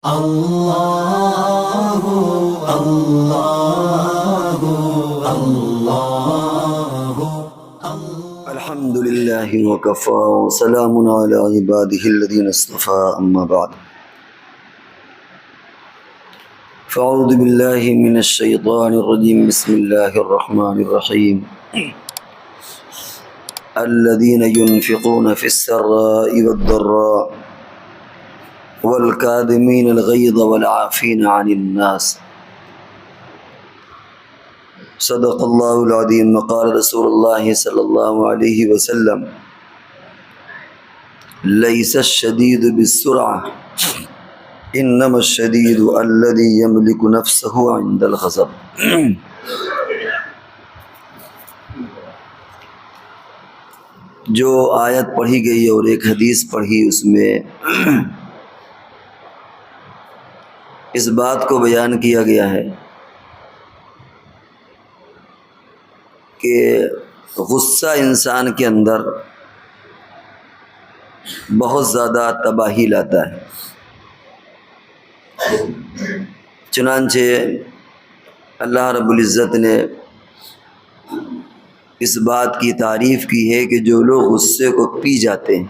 اللہ اللہ اللہ الحمد للہ وکفی وسلام علی عبادہ الذین اصطفی اما بعد فاعوذ باللہ من الشیطان الرجیم بسم اللہ الرحمن الرحیم الذین ينفقون فی السراء والضراء والکاظمین الغیظ والعافین عن الناس صدق اللہ العظیم وقال رسول اللہ صلی اللہ علیہ وسلم لیس الشدید بالسرعة انما الشدید الذی یملک نفسه عند الغضب۔ جو آیت پڑھی گئی اور ایک حدیث پڑھی، اس میں اس بات کو بیان کیا گیا ہے کہ غصہ انسان کے اندر بہت زیادہ تباہی لاتا ہے۔ چنانچہ اللہ رب العزت نے اس بات کی تعریف کی ہے کہ جو لوگ غصے کو پی جاتے ہیں،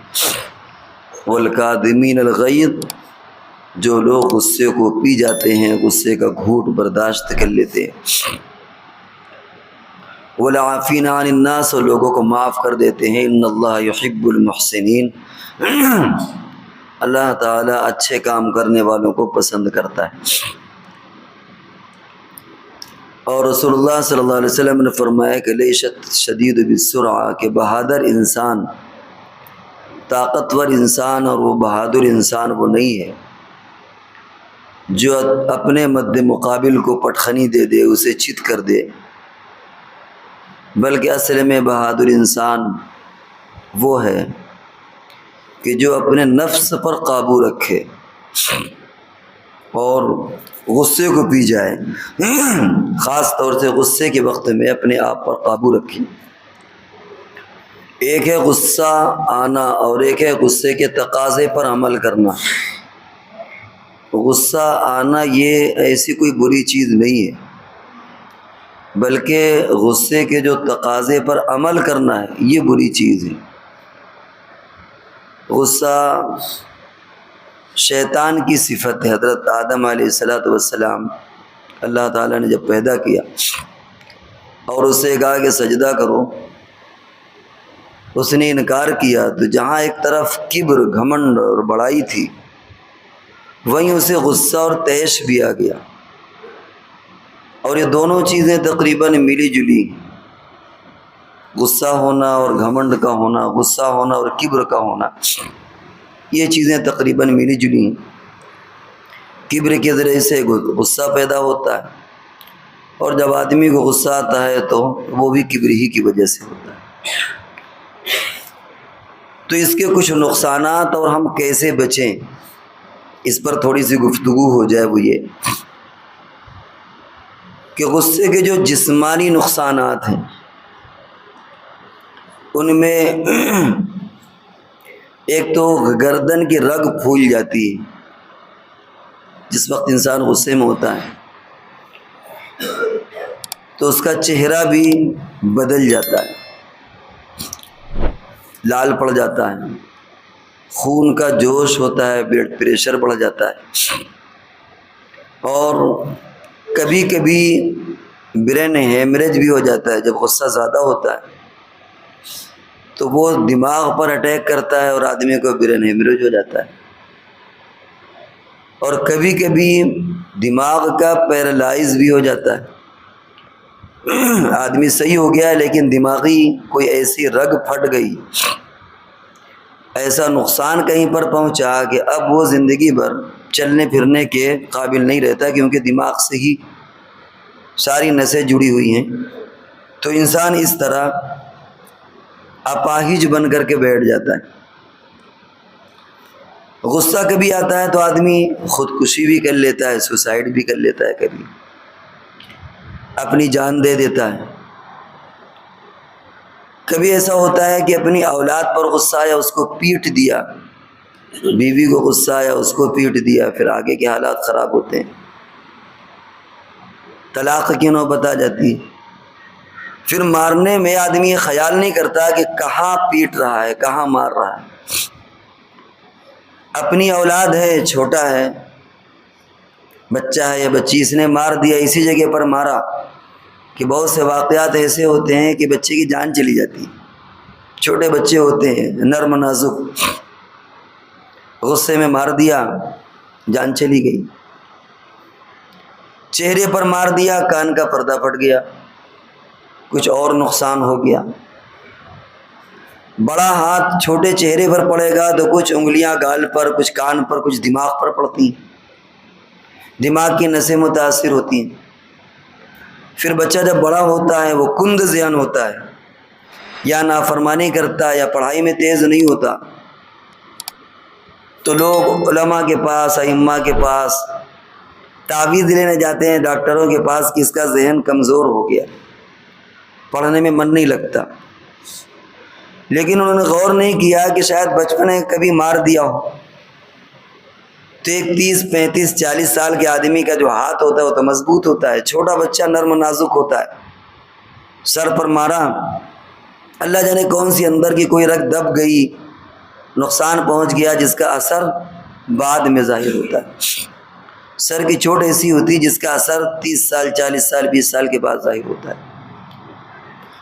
والکاظمین الغیظ، جو لوگ غصے کو پی جاتے ہیں، غصے کا گھونٹ برداشت کر لیتے ہیں، والعافین عن الناس، اور لوگوں کو معاف کر دیتے ہیں، ان اللہ یحب المحسنین، اللہ تعالیٰ اچھے کام کرنے والوں کو پسند کرتا ہے۔ اور رسول اللہ صلی اللہ علیہ وسلم نے فرمایا کہ لیست شدید بالسرعہ، کہ بہادر انسان، طاقتور انسان اور وہ بہادر انسان وہ نہیں ہے جو اپنے مد مقابل کو پٹخنی دے دے، اسے چت کر دے، بلکہ اصل میں بہادر انسان وہ ہے کہ جو اپنے نفس پر قابو رکھے اور غصے کو پی جائے، خاص طور سے غصے کے وقت میں اپنے آپ پر قابو رکھے۔ ایک ہے غصہ آنا اور ایک ہے غصے کے تقاضے پر عمل کرنا۔ غصہ آنا یہ ایسی کوئی بری چیز نہیں ہے، بلکہ غصے کے جو تقاضے پر عمل کرنا ہے یہ بری چیز ہے۔ غصہ شیطان کی صفت ہے۔ حضرت آدم علیہ السلام اللہ تعالیٰ نے جب پیدا کیا اور اسے کہا کہ سجدہ کرو، اس نے انکار کیا، تو جہاں ایک طرف کبر، گھمنڈ اور بڑائی تھی، وہیں اسے غصہ اور طیش بھی آ گیا، اور یہ دونوں چیزیں تقریباً ملی جلی، غصہ ہونا اور گھمنڈ کا ہونا، غصہ ہونا اور کبر کا ہونا، یہ چیزیں تقریباً ملی جلی ہیں۔ کبر کے ذریعے سے غصہ پیدا ہوتا ہے، اور جب آدمی کو غصہ آتا ہے تو وہ بھی کبر ہی کی وجہ سے ہوتا ہے۔ تو اس کے کچھ نقصانات اور ہم کیسے بچیں، اس پر تھوڑی سی گفتگو ہو جائے۔ وہ یہ کہ غصے کے جو جسمانی نقصانات ہیں ان میں ایک تو گردن کی رگ پھول جاتی ہے جس وقت انسان غصے میں ہوتا ہے، تو اس کا چہرہ بھی بدل جاتا ہے، لال پڑ جاتا ہے، خون کا جوش ہوتا ہے، بلڈ پریشر بڑھ جاتا ہے، اور کبھی کبھی برین ہیمریج بھی ہو جاتا ہے۔ جب غصہ زیادہ ہوتا ہے تو وہ دماغ پر اٹیک کرتا ہے اور آدمی کو برین ہیمریج ہو جاتا ہے، اور کبھی کبھی دماغ کا پیرالائز بھی ہو جاتا ہے۔ آدمی صحیح ہو گیا ہے لیکن دماغی کوئی ایسی رگ پھٹ گئی، ایسا نقصان کہیں پر پہنچا کہ اب وہ زندگی بھر چلنے پھرنے کے قابل نہیں رہتا، کیونکہ دماغ سے ہی ساری نسیں جڑی ہوئی ہیں۔ تو انسان اس طرح اپاہج بن کر کے بیٹھ جاتا ہے۔ غصہ کبھی آتا ہے تو آدمی خودکشی بھی کر لیتا ہے، سوسائڈ بھی کر لیتا ہے، کبھی اپنی جان دے دیتا ہے۔ کبھی ایسا ہوتا ہے کہ اپنی اولاد پر غصہ آیا، اس کو پیٹ دیا، بیوی کو غصہ آیا اس کو پیٹ دیا، پھر آگے کے حالات خراب ہوتے ہیں، طلاق کی نوبت آ جاتی ہے۔ پھر مارنے میں آدمی یہ خیال نہیں کرتا کہ کہاں پیٹ رہا ہے، کہاں مار رہا ہے۔ اپنی اولاد ہے، چھوٹا ہے، بچہ ہے یا بچی، اس نے مار دیا، اسی جگہ پر مارا، کہ بہت سے واقعات ایسے ہوتے ہیں کہ بچے کی جان چلی جاتی ہے، چھوٹے بچے ہوتے ہیں نرم نازک، غصے میں مار دیا، جان چلی گئی۔ چہرے پر مار دیا، کان کا پردہ پھٹ گیا، کچھ اور نقصان ہو گیا۔ بڑا ہاتھ چھوٹے چہرے پر پڑے گا تو کچھ انگلیاں گال پر، کچھ کان پر، کچھ دماغ پر پڑتی ہیں، دماغ کی نسیں متاثر ہوتی ہیں۔ پھر بچہ جب بڑا ہوتا ہے وہ کند ذہن ہوتا ہے، یا نافرمانی کرتا ہے یا پڑھائی میں تیز نہیں ہوتا، تو لوگ علماء کے پاس، ائمہ کے پاس تعویذ لینے جاتے ہیں، ڈاکٹروں کے پاس، کہ اس کا ذہن کمزور ہو گیا، پڑھنے میں من نہیں لگتا۔ لیکن انہوں نے غور نہیں کیا کہ شاید بچپن میں کبھی مار دیا ہو، تو ایک 30 35 40 سال کے آدمی کا جو ہاتھ ہوتا ہے وہ تو مضبوط ہوتا ہے، چھوٹا بچہ نرم و نازک ہوتا ہے۔ سر پر مارا، اللہ جانے کون سی اندر کی کوئی رگ دب گئی، نقصان پہنچ گیا، جس کا اثر بعد میں ظاہر ہوتا ہے۔ سر کی چوٹ ایسی ہوتی ہے جس کا اثر 30 سال 40 سال 20 سال کے بعد ظاہر ہوتا ہے،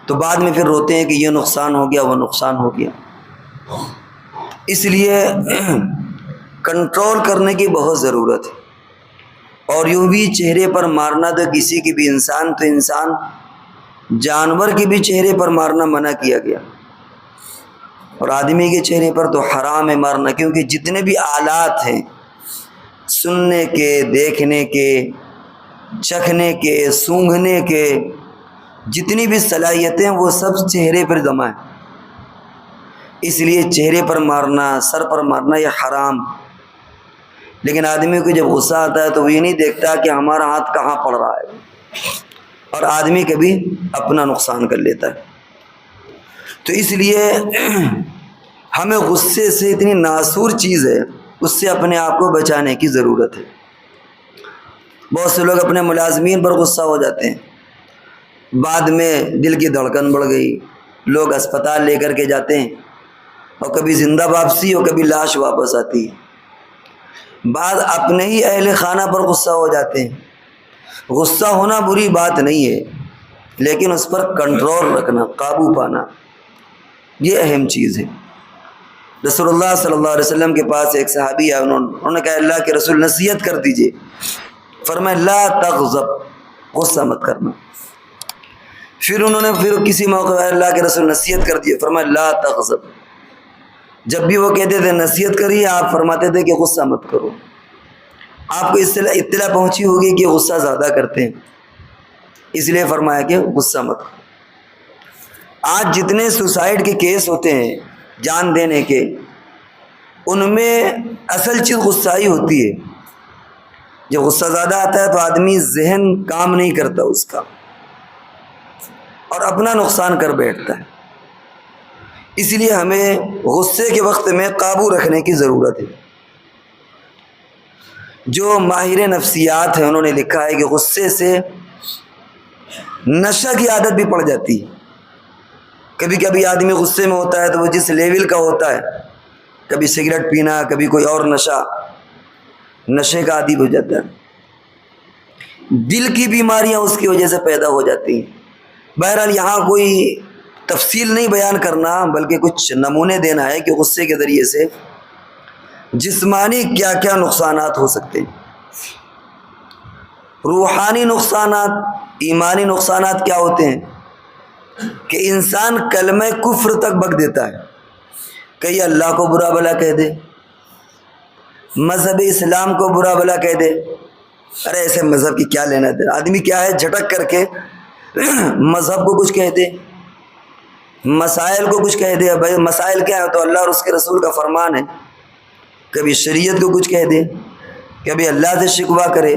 تو بعد میں پھر روتے ہیں کہ یہ نقصان ہو گیا، وہ نقصان ہو گیا۔ اس لیے کنٹرول کرنے کی بہت ضرورت ہے۔ اور یوں بھی چہرے پر مارنا تو کسی کی بھی، انسان تو انسان، جانور کے بھی چہرے پر مارنا منع کیا گیا، اور آدمی کے چہرے پر تو حرام ہے مارنا، کیونکہ جتنے بھی آلات ہیں سننے کے، دیکھنے کے، چکھنے کے، سونگھنے کے، جتنی بھی صلاحیتیں وہ سب چہرے پر جمع ہیں۔ اس لیے چہرے پر مارنا، سر پر مارنا یہ حرام۔ لیکن آدمی کو جب غصہ آتا ہے تو وہ یہ نہیں دیکھتا کہ ہمارا ہاتھ کہاں پڑ رہا ہے، اور آدمی کبھی اپنا نقصان کر لیتا ہے۔ تو اس لیے ہمیں غصے سے، اتنی ناسور چیز ہے، اس سے اپنے آپ کو بچانے کی ضرورت ہے۔ بہت سے لوگ اپنے ملازمین پر غصہ ہو جاتے ہیں، بعد میں دل کی دھڑکن بڑھ گئی، لوگ اسپتال لے کر کے جاتے ہیں، اور کبھی زندہ واپسی اور کبھی لاش واپس آتی ہے۔ بعض اپنے ہی اہل خانہ پر غصہ ہو جاتے ہیں۔ غصہ ہونا بری بات نہیں ہے، لیکن اس پر کنٹرول رکھنا، قابو پانا، یہ اہم چیز ہے۔ رسول اللہ صلی اللہ علیہ وسلم کے پاس ایک صحابی آئے، انہوں نے کہا اللہ کے رسول نصیحت کر دیجئے۔ فرمایا لا تغضب، غصہ مت کرنا۔ پھر انہوں نے کسی موقع پر اللہ کے رسول نصیحت کر دیے، فرمایا لا تغضب۔ جب بھی وہ کہتے تھے نصیحت کریے، آپ فرماتے تھے کہ غصہ مت کرو۔ آپ کو اطلاع پہنچی ہوگی کہ غصہ زیادہ کرتے ہیں، اس لیے فرمایا کہ غصہ مت کرو۔ آج جتنے سوسائڈ کے کیس ہوتے ہیں، جان دینے کے، ان میں اصل چیز غصہ ہی ہوتی ہے۔ جب غصہ زیادہ آتا ہے تو آدمی ذہن کام نہیں کرتا اس کا، اور اپنا نقصان کر بیٹھتا ہے۔ اس لیے ہمیں غصے کے وقت میں قابو رکھنے کی ضرورت ہے۔ جو ماہر نفسیات ہیں انہوں نے لکھا ہے کہ غصے سے نشہ کی عادت بھی پڑ جاتی ہے۔ کبھی کبھی آدمی غصے میں ہوتا ہے تو وہ جس لیول کا ہوتا ہے، کبھی سگریٹ پینا، کبھی کوئی اور نشے کا عادی ہو جاتا ہے۔ دل کی بیماریاں اس کی وجہ سے پیدا ہو جاتی ہیں۔ بہرحال یہاں کوئی تفصیل نہیں بیان کرنا، بلکہ کچھ نمونے دینا ہے کہ غصے کے ذریعے سے جسمانی کیا کیا نقصانات ہو سکتے ہیں، روحانی نقصانات، ایمانی نقصانات کیا ہوتے ہیں، کہ انسان کلمہ کفر تک بک دیتا ہے، کہیں اللہ کو برا بھلا کہہ دے، مذہب اسلام کو برا بھلا کہہ دے۔ ارے ایسے مذہب کی کیا لینا دینا، آدمی کیا ہے جھٹک کر کے مذہب کو کچھ کہہ دے، مسائل کو کچھ کہہ دے۔ بھائی مسائل کیا ہے؟ تو اللہ اور اس کے رسول کا فرمان ہے۔ کبھی شریعت کو کچھ کہہ دے، کبھی اللہ سے شکوہ کرے۔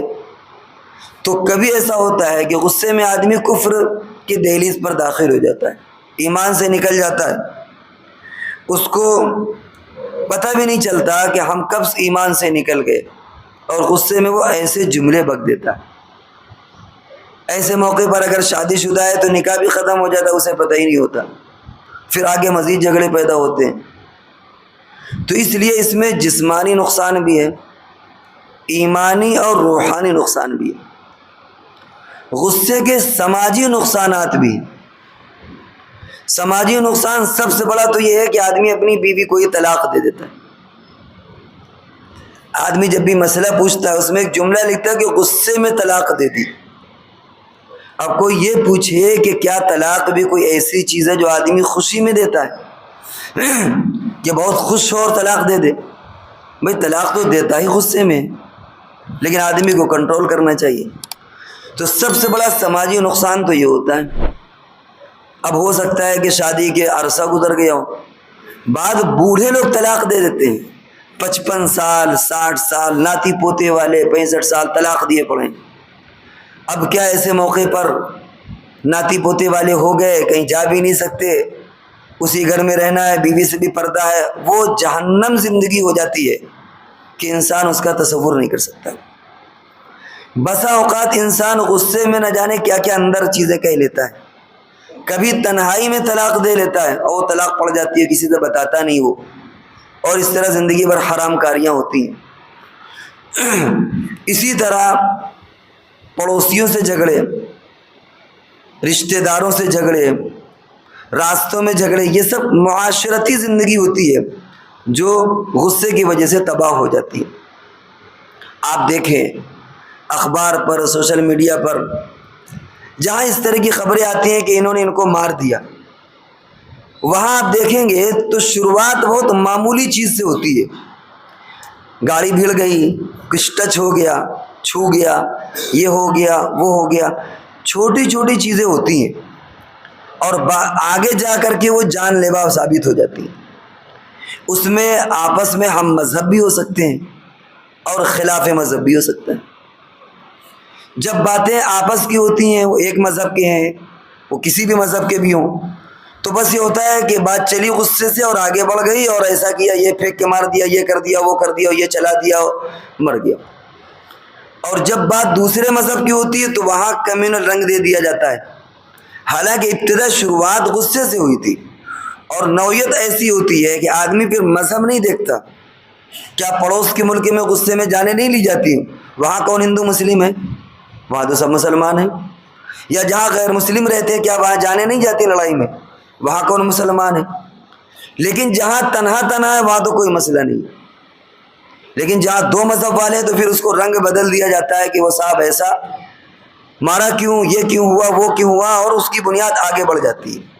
تو کبھی ایسا ہوتا ہے کہ غصے میں آدمی کفر کی دہلیز پر داخل ہو جاتا ہے، ایمان سے نکل جاتا ہے، اس کو پتہ بھی نہیں چلتا کہ ہم کب ایمان سے نکل گئے، اور غصے میں وہ ایسے جملے بک دیتا ہے۔ ایسے موقع پر اگر شادی شدہ ہے تو نکاح بھی ختم ہو جاتا ہے، اسے پتہ ہی نہیں ہوتا، پھر آگے مزید جھگڑے پیدا ہوتے ہیں۔ تو اس لیے اس میں جسمانی نقصان بھی ہے، ایمانی اور روحانی نقصان بھی ہے۔ غصے کے سماجی نقصانات بھی ہیں۔ سماجی نقصان سب سے بڑا تو یہ ہے کہ آدمی اپنی بیوی کو ہی طلاق دے دیتا ہے۔ آدمی جب بھی مسئلہ پوچھتا ہے اس میں ایک جملہ لکھتا ہے کہ غصے میں طلاق دے دی۔ اب کوئی یہ پوچھے کہ کیا طلاق بھی کوئی ایسی چیز ہے جو آدمی خوشی میں دیتا ہے کہ بہت خوش ہو اور طلاق دے دے؟ بھئی طلاق تو دیتا ہی غصے میں، لیکن آدمی کو کنٹرول کرنا چاہیے۔ تو سب سے بڑا سماجی نقصان تو یہ ہوتا ہے۔ اب ہو سکتا ہے کہ شادی کے عرصہ گزر گیا ہو، بعد بوڑھے لوگ طلاق دے دیتے ہیں، 55 سال 60 سال، ناتی پوتے والے 65 سال طلاق دیے پڑے۔ اب کیا ایسے موقع پر ناتی پوتے والے ہو گئے، کہیں جا بھی نہیں سکتے، اسی گھر میں رہنا ہے، بیوی سے بھی پردہ ہے، وہ جہنم زندگی ہو جاتی ہے کہ انسان اس کا تصور نہیں کر سکتا۔ بسا اوقات انسان غصے میں نہ جانے کیا کیا اندر چیزیں کہہ لیتا ہے، کبھی تنہائی میں طلاق دے لیتا ہے اور وہ طلاق پڑ جاتی ہے، کسی سے بتاتا نہیں وہ، اور اس طرح زندگی بھر حرام کاریاں ہوتی ہیں۔ اسی طرح پڑوسیوں سے جھگڑے، رشتہ داروں سے جھگڑے، راستوں میں جھگڑے، یہ سب معاشرتی زندگی ہوتی ہے جو غصے کی وجہ سے تباہ ہو جاتی ہے۔ آپ دیکھیں اخبار پر، سوشل میڈیا پر، جہاں اس طرح کی خبریں آتی ہیں کہ انہوں نے ان کو مار دیا، وہاں آپ دیکھیں گے تو شروعات بہت معمولی چیز سے ہوتی ہے، گاڑی بھیڑ گئی، کچھ ٹچ ہو گیا، چھو گیا، یہ ہو گیا، وہ ہو گیا، چھوٹی چھوٹی چیزیں ہوتی ہیں اور آگے جا کر کے وہ جان لیوا ثابت ہو جاتی ہیں۔ اس میں آپس میں ہم مذہب بھی ہو سکتے ہیں اور خلاف مذہب بھی ہو سکتے ہیں۔ جب باتیں آپس کی ہوتی ہیں، وہ ایک مذہب کے ہیں، وہ کسی بھی مذہب کے بھی ہوں، تو بس یہ ہوتا ہے کہ بات چلی غصے سے اور آگے بڑھ گئی، اور ایسا کیا، یہ پھینک کے مار دیا، یہ کر دیا، وہ کر دیا، یہ چلا دیا، مر گیا۔ اور جب بات دوسرے مذہب کی ہوتی ہے تو وہاں کمیونل رنگ دے دیا جاتا ہے، حالانکہ ابتدا شروعات غصے سے ہوئی تھی۔ اور نوعیت ایسی ہوتی ہے کہ آدمی پھر مذہب نہیں دیکھتا، کیا پڑوس کے ملک میں غصے میں جانے نہیں لی جاتی، وہاں کون ہندو مسلم ہے، وہاں تو سب مسلمان ہیں، یا جہاں غیر مسلم رہتے ہیں کیا وہاں جانے نہیں جاتی لڑائی میں، وہاں کون مسلمان ہے۔ لیکن جہاں تنہا تنہا ہے وہاں تو کوئی مسئلہ نہیں، لیکن جہاں دو مذہب والے ہیں تو پھر اس کو رنگ بدل دیا جاتا ہے کہ وہ صاحب ایسا مارا کیوں، یہ کیوں ہوا، وہ کیوں ہوا، اور اس کی بنیاد آگے بڑھ جاتی ہے۔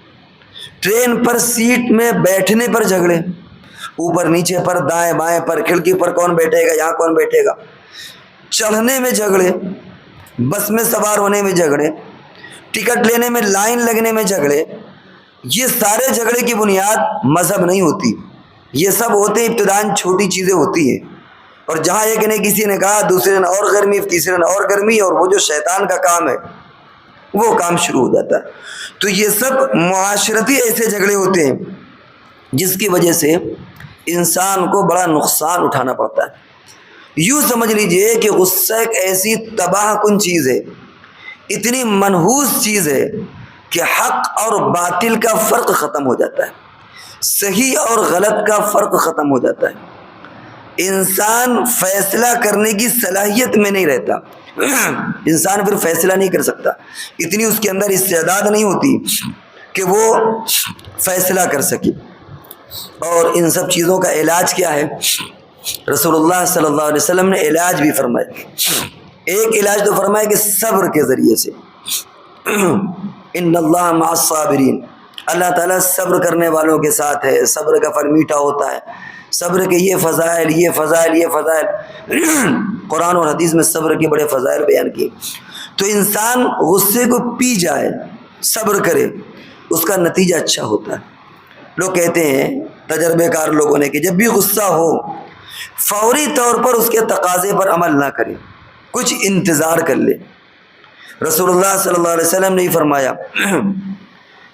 ٹرین پر سیٹ میں بیٹھنے پر جھگڑے، اوپر نیچے پر، دائیں بائیں پر، کھڑکی پر کون بیٹھے گا، یہاں کون بیٹھے گا، چڑھنے میں جھگڑے، بس میں سوار ہونے میں جھگڑے، ٹکٹ لینے میں لائن لگنے میں جھگڑے، یہ سارے جھگڑے کی بنیاد مذہب نہیں ہوتی، یہ سب ہوتے ہیں ابتداً چھوٹی چیزیں ہوتی ہیں، اور جہاں ایک نے کسی نے کہا دوسرے نے اور گرمی، تیسرے نے اور گرمی، اور وہ جو شیطان کا کام ہے وہ کام شروع ہو جاتا ہے۔ تو یہ سب معاشرتی ایسے جھگڑے ہوتے ہیں جس کی وجہ سے انسان کو بڑا نقصان اٹھانا پڑتا ہے۔ یوں سمجھ لیجئے کہ غصہ ایک ایسی تباہ کن چیز ہے، اتنی منحوس چیز ہے کہ حق اور باطل کا فرق ختم ہو جاتا ہے، صحیح اور غلط کا فرق ختم ہو جاتا ہے، انسان فیصلہ کرنے کی صلاحیت میں نہیں رہتا، انسان پھر فیصلہ نہیں کر سکتا، اتنی اس کے اندر استعداد نہیں ہوتی کہ وہ فیصلہ کر سکے۔ اور ان سب چیزوں کا علاج کیا ہے؟ رسول اللہ صلی اللہ علیہ وسلم نے علاج بھی فرمایا۔ ایک علاج تو فرمایا کہ صبر کے ذریعے سے، ان اللہ مع الصابرین، اللہ تعالیٰ صبر کرنے والوں کے ساتھ ہے، صبر کا پھل میٹھا ہوتا ہے، صبر کے یہ فضائل، یہ فضائل، یہ فضائل، قرآن اور حدیث میں صبر کے بڑے فضائل بیان کیے۔ تو انسان غصے کو پی جائے، صبر کرے، اس کا نتیجہ اچھا ہوتا ہے۔ لوگ کہتے ہیں تجربے کار لوگوں نے کہ جب بھی غصہ ہو فوری طور پر اس کے تقاضے پر عمل نہ کرے، کچھ انتظار کر لے۔ رسول اللہ صلی اللہ علیہ وسلم نے یہ فرمایا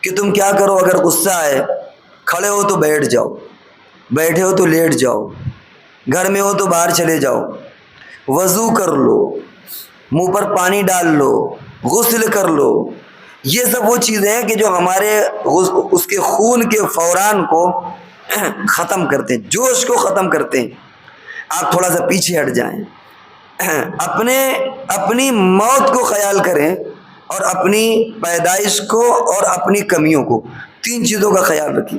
کہ تم کیا کرو، اگر غصہ آئے کھڑے ہو تو بیٹھ جاؤ، بیٹھے ہو تو لیٹ جاؤ، گھر میں ہو تو باہر چلے جاؤ، وضو کر لو، منہ پر پانی ڈال لو، غسل کر لو، یہ سب وہ چیزیں ہیں کہ جو ہمارے اس کے خون کے فوران کو ختم کرتے ہیں، جوش کو ختم کرتے ہیں۔ آپ تھوڑا سا پیچھے ہٹ جائیں، اپنی موت کو خیال کریں، اور اپنی پیدائش کو اور اپنی کمیوں کو، تین چیزوں کا خیال رکھیں۔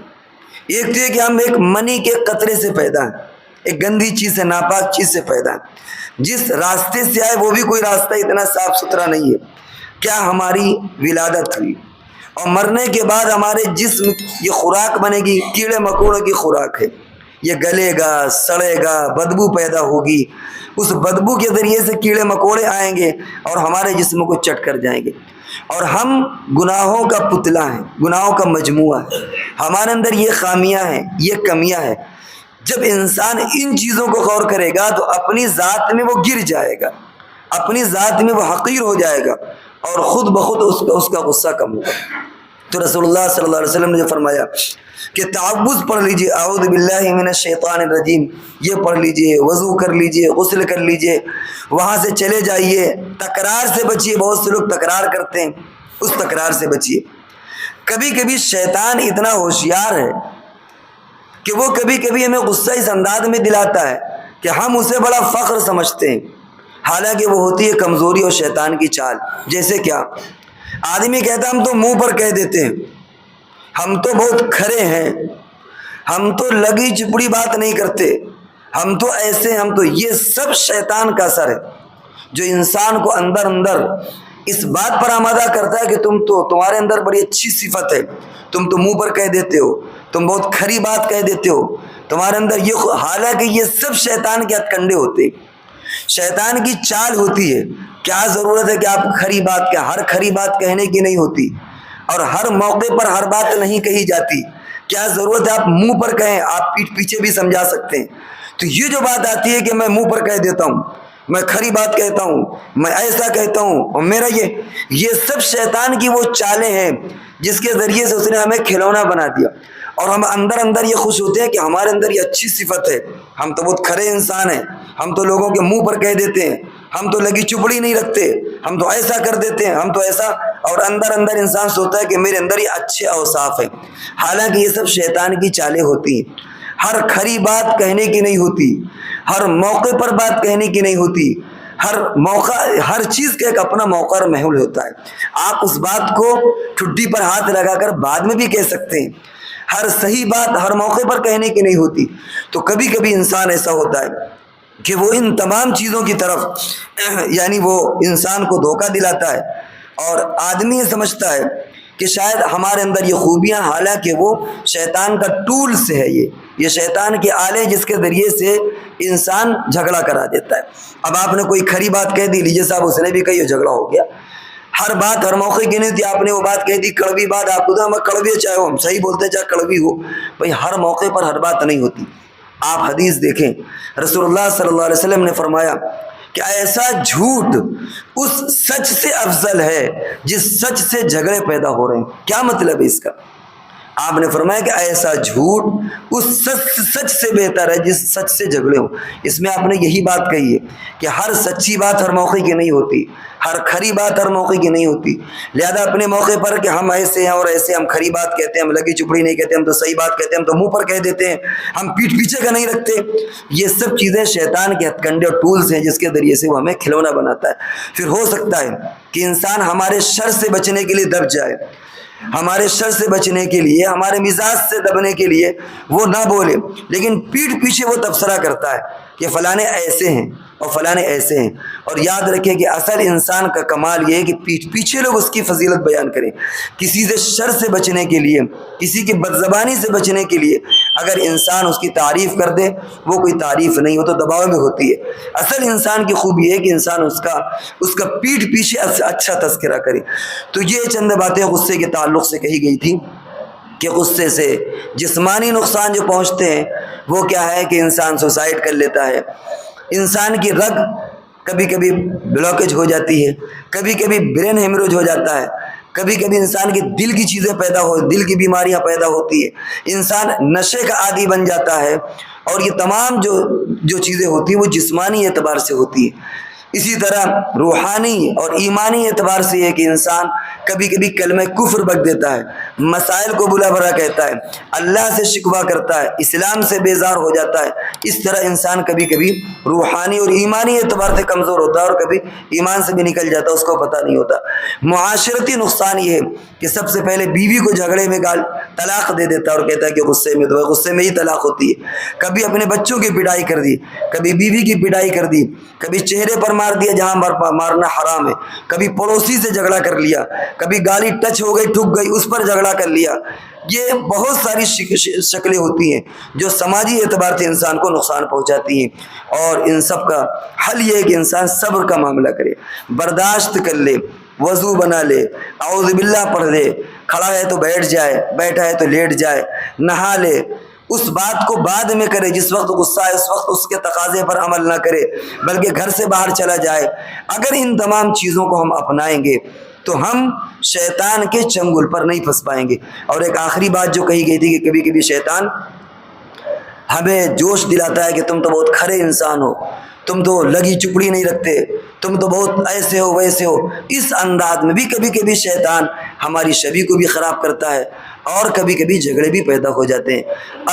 ایک تو یہ کہ ہم ایک منی کے قطرے سے پیدا ہیں، ایک گندی چیز سے، ناپاک چیز سے پیدا ہیں۔ جس راستے سے آئے وہ بھی کوئی راستہ اتنا صاف ستھرا نہیں ہے۔ کیا ہماری ولادت ہوئی، اور مرنے کے بعد ہمارے جسم یہ خوراک بنے گی، کیڑے مکوڑوں کی خوراک ہے، یہ گلے گا، سڑے گا، بدبو پیدا ہوگی، اس بدبو کے ذریعے سے کیڑے مکوڑے آئیں گے اور ہمارے جسم کو چٹ کر جائیں گے، اور ہم گناہوں کا پتلا ہیں، گناہوں کا مجموعہ ہے، ہمارے اندر یہ خامیاں ہیں، یہ کمیاں ہیں۔ جب انسان ان چیزوں کو غور کرے گا تو اپنی ذات میں وہ گر جائے گا، اپنی ذات میں وہ حقیر ہو جائے گا، اور خود بخود اس کا غصہ کم ہوگا۔ تو رسول اللہ صلی اللہ علیہ وسلم نے فرمایا کہ تعوذ پڑھ لیجئے، اعوذ باللہ من الشیطان الرجیم، یہ پڑھ لیجئے، وضو کر لیجئے، غسل کر لیجئے، وہاں سے چلے جائیے، تکرار سے بچیے۔ بہت سے لوگ تکرار کرتے ہیں، اس تکرار سے بچیے۔ کبھی کبھی شیطان اتنا ہوشیار ہے کہ وہ کبھی کبھی ہمیں غصہ اس انداز میں دلاتا ہے کہ ہم اسے بڑا فخر سمجھتے ہیں، حالانکہ وہ ہوتی ہے کمزوری اور شیطان کی چال۔ جیسے کیا؟ آدمی کہتا ہے ہم تو منہ پر کہہ دیتے ہیں، ہم تو بہت کھرے ہیں، ہم تو لگی چپڑی بات نہیں کرتے، ہم تو ایسے، ہم تو، یہ سب شیطان کا اثر ہے جو انسان کو اندر اندر اس بات پر آمادہ کرتا ہے کہ تمہارے اندر بڑی اچھی صفت ہے، تم تو منہ پر کہہ دیتے ہو، تم بہت کھری بات کہہ دیتے ہو، تمہارے اندر یہ، حالانکہ یہ سب شیطان کے ہتھ کنڈے ہوتے ہیں، شیطان کی چال ہوتی ہے۔ کیا ضرورت ہے کہ آپ کھری بات کہیں؟ ہر کھری بات کہنے کی نہیں ہوتی، اور ہر موقع پر ہر بات نہیں کہی جاتی۔ کیا ضرورت ہے آپ منہ پر کہیں؟ آپ پیٹھ پیچھے بھی سمجھا سکتے ہیں۔ تو یہ جو بات آتی ہے کہ میں منہ پر کہہ دیتا ہوں، میں کھری بات کہتا ہوں، میں ایسا کہتا ہوں، اور میرا یہ سب شیطان کی وہ چالیں ہیں جس کے ذریعے سے اس نے ہمیں کھلونا بنا دیا، اور ہم اندر اندر یہ خوش ہوتے ہیں کہ ہمارے اندر یہ اچھی صفت ہے، ہم تو بہت کھرے انسان ہیں، ہم تو لوگوں کے منہ پر کہہ دیتے ہیں، ہم تو لگی چپڑی نہیں رکھتے، ہم تو ایسا کر دیتے ہیں، ہم تو ایسا، اور اندر اندر انسان سوچتا ہے کہ میرے اندر یہ اچھے اوصاف ہیں، حالانکہ یہ سب شیطان کی چالیں ہوتی ہیں۔ ہر کھری بات کہنے کی نہیں ہوتی، ہر موقع پر بات کہنے کی نہیں ہوتی، ہر موقع، ہر چیز کا ایک اپنا موقع اور محل ہوتا ہے۔ آپ اس بات کو ٹھڈی پر ہاتھ لگا کر بعد میں بھی کہہ سکتے ہیں، ہر صحیح بات ہر موقع پر کہنے کی نہیں ہوتی۔ تو کبھی کبھی انسان ایسا ہوتا ہے کہ وہ ان تمام چیزوں کی طرف، یعنی وہ انسان کو دھوکہ دلاتا ہے، اور آدمی یہ سمجھتا ہے کہ شاید ہمارے اندر یہ خوبیاں، حالانکہ وہ شیطان کا ٹول سے ہے، یہ شیطان کے آلے جس کے ذریعے سے انسان جھگڑا کرا دیتا ہے۔ اب آپ نے کوئی کھری بات کہہ دی، لیجیے صاحب اس نے بھی کہی، جھگڑا ہو گیا۔ ہر بات ہر موقع کی نہیں تھی، آپ نے وہ بات کہہ دی، کڑوی بات، آپ کو ہم کڑوی، چاہے ہم صحیح بولتے چاہے کڑوی ہو، بھائی ہر موقع پر ہر بات نہیں ہوتی۔ آپ حدیث دیکھیں، رسول اللہ صلی اللہ علیہ وسلم نے فرمایا کہ ایسا جھوٹ اس سچ سے افضل ہے جس سچ سے جھگڑے پیدا ہو رہے ہیں۔ کیا مطلب ہے اس کا؟ آپ نے فرمایا کہ ایسا جھوٹ اس سچ سے بہتر ہے جس سچ سے جھگڑے ہو۔ اس میں آپ نے یہی بات کہی ہے کہ ہر سچی بات ہر موقع کی نہیں ہوتی، ہر کھری بات ہر موقع کی نہیں ہوتی، لہذا اپنے موقع پر کہ ہم ایسے ہیں اور ایسے، ہم کھری بات کہتے ہیں، ہم لگی چپڑی نہیں کہتے، ہم تو صحیح بات کہتے ہیں، ہم تو منہ پر کہہ دیتے ہیں، ہم پیٹھ پیچھے کا نہیں رکھتے، یہ سب چیزیں شیطان کے ہتھ کنڈے اور ٹولز ہیں جس کے ذریعے سے وہ ہمیں کھلونا بناتا ہے۔ پھر ہو سکتا ہے کہ انسان ہمارے شر سے بچنے کے لیے دب جائے، ہمارے شر سے بچنے کے لیے، ہمارے مزاج سے دبنے کے لیے وہ نہ بولے، لیکن پیٹھ پیچھے وہ تبصرہ کرتا ہے کہ فلانے ایسے ہیں اور فلانے ایسے ہیں۔ اور یاد رکھیں کہ اصل انسان کا کمال یہ ہے کہ پیٹھ پیچھے لوگ اس کی فضیلت بیان کریں۔ کسی سے شر سے بچنے کے لیے، کسی کی بدزبانی سے بچنے کے لیے اگر انسان اس کی تعریف کر دے، وہ کوئی تعریف نہیں، وہ تو دباؤ میں ہوتی ہے۔ اصل انسان کی خوبی ہے کہ انسان اس کا پیٹھ پیچھے اچھا تذکرہ کرے۔ تو یہ چند باتیں غصے کے تعلق سے کہی گئی تھی کہ غصے سے جسمانی نقصان جو پہنچتے ہیں وہ کیا ہے کہ انسان سوسائڈ کر لیتا ہے، انسان کی رگ کبھی کبھی بلاکیج ہو جاتی ہے، کبھی کبھی برین ہیمروج ہو جاتا ہے، کبھی کبھی انسان کے دل کی چیزیں دل کی بیماریاں پیدا ہوتی ہے، انسان نشے کا عادی بن جاتا ہے، اور یہ تمام جو چیزیں ہوتی ہیں وہ جسمانی اعتبار سے ہوتی ہیں۔ اسی طرح روحانی اور ایمانی اعتبار سے یہ کہ انسان کبھی کبھی کلمہ کفر بک دیتا ہے، مسائل کو بلا بھرا کہتا ہے، اللہ سے شکوہ کرتا ہے، اسلام سے بیزار ہو جاتا ہے۔ اس طرح انسان کبھی کبھی روحانی اور ایمانی اعتبار سے کمزور ہوتا ہے، اور کبھی ایمان سے بھی نکل جاتا ہے، اس کو پتہ نہیں ہوتا۔ معاشرتی نقصان یہ ہے کہ سب سے پہلے بیوی کو جھگڑے میں طلاق دے دیتا ہے اور کہتا ہے کہ غصے میں ہی طلاق ہوتی ہے۔ کبھی اپنے بچوں کی پٹائی کر دی، کبھی بیوی کی پٹائی کر دی، کبھی چہرے پر مار دیا جہاں مارنا حرام ہے، کبھی پڑوسی سے جھگڑا کر لیا، کبھی گالی ٹچ ہو گئی ٹھک گئی اس پر جھگڑا کر لیا۔ یہ بہت ساری شکلیں ہوتی ہیں جو سماجی اعتبار سے انسان کو نقصان پہنچاتی ہیں، اور ان سب کا حل یہ ہے کہ انسان صبر کا معاملہ کرے، برداشت کر لے، وضو بنا لے، اعوذ باللہ پڑھ لے، کھڑا ہے تو بیٹھ جائے، بیٹھا ہے تو لیٹ جائے، نہا لے، اس بات کو بعد میں کرے، جس وقت غصہ ہے اس وقت اس کے تقاضے پر عمل نہ کرے، بلکہ گھر سے باہر چلا جائے۔ اگر ان تمام چیزوں کو ہم اپنائیں گے تو ہم شیطان کے چنگل پر نہیں پھنس پائیں گے۔ اور ایک آخری بات جو کہی گئی تھی کہ کبھی کبھی شیطان ہمیں جوش دلاتا ہے کہ تم تو بہت کھرے انسان ہو، تم تو لگی چپڑی نہیں رکھتے، تم تو بہت ایسے ہو ویسے ہو۔ اس انداز میں بھی کبھی کبھی شیطان ہماری شبیہ کو بھی خراب کرتا ہے، اور کبھی کبھی جھگڑے بھی پیدا ہو جاتے ہیں۔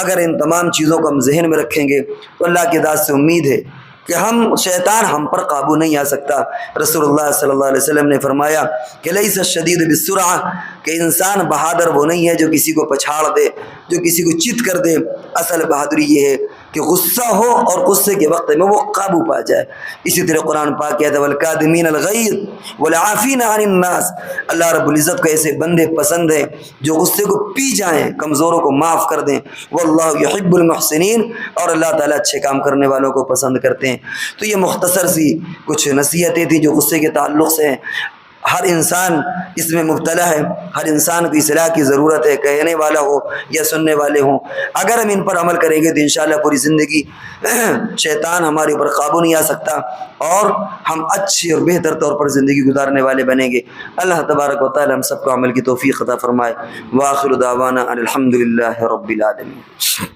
اگر ان تمام چیزوں کو ہم ذہن میں رکھیں گے تو اللہ کی ذات سے امید ہے کہ شیطان ہم پر قابو نہیں آ سکتا۔ رسول اللہ صلی اللہ علیہ وسلم نے فرمایا کہ لیس الشدید بالسرعہ، کہ انسان بہادر وہ نہیں ہے جو کسی کو پچھاڑ دے، جو کسی کو چت کر دے۔ اصل بہادری یہ ہے کہ غصہ ہو اور غصے کے وقت میں وہ قابو پا جائے۔ اسی طرح قرآن پاک کہتا ہے والکاظمین الغیظ والعافین عن الناس، اللہ رب العزت کو ایسے بندے پسند ہیں جو غصے کو پی جائیں، کمزوروں کو معاف کر دیں۔ واللہ یحب المحسنین، اور اللہ تعالیٰ اچھے کام کرنے والوں کو پسند کرتے ہیں۔ تو یہ مختصر سی کچھ نصیحتیں تھیں جو غصے کے تعلق سے ہیں۔ ہر انسان اس میں مبتلا ہے، ہر انسان کو اصلاح کی ضرورت ہے، کہنے والا ہو یا سننے والے ہوں۔ اگر ہم ان پر عمل کریں گے تو انشاءاللہ پوری زندگی شیطان ہمارے اوپر قابو نہیں آ سکتا، اور ہم اچھی اور بہتر طور پر زندگی گزارنے والے بنیں گے۔ اللہ تبارک و تعالی ہم سب کو عمل کی توفیق عطا فرمائے۔ وآخر دعوانا ان الحمد للہ رب العالمین۔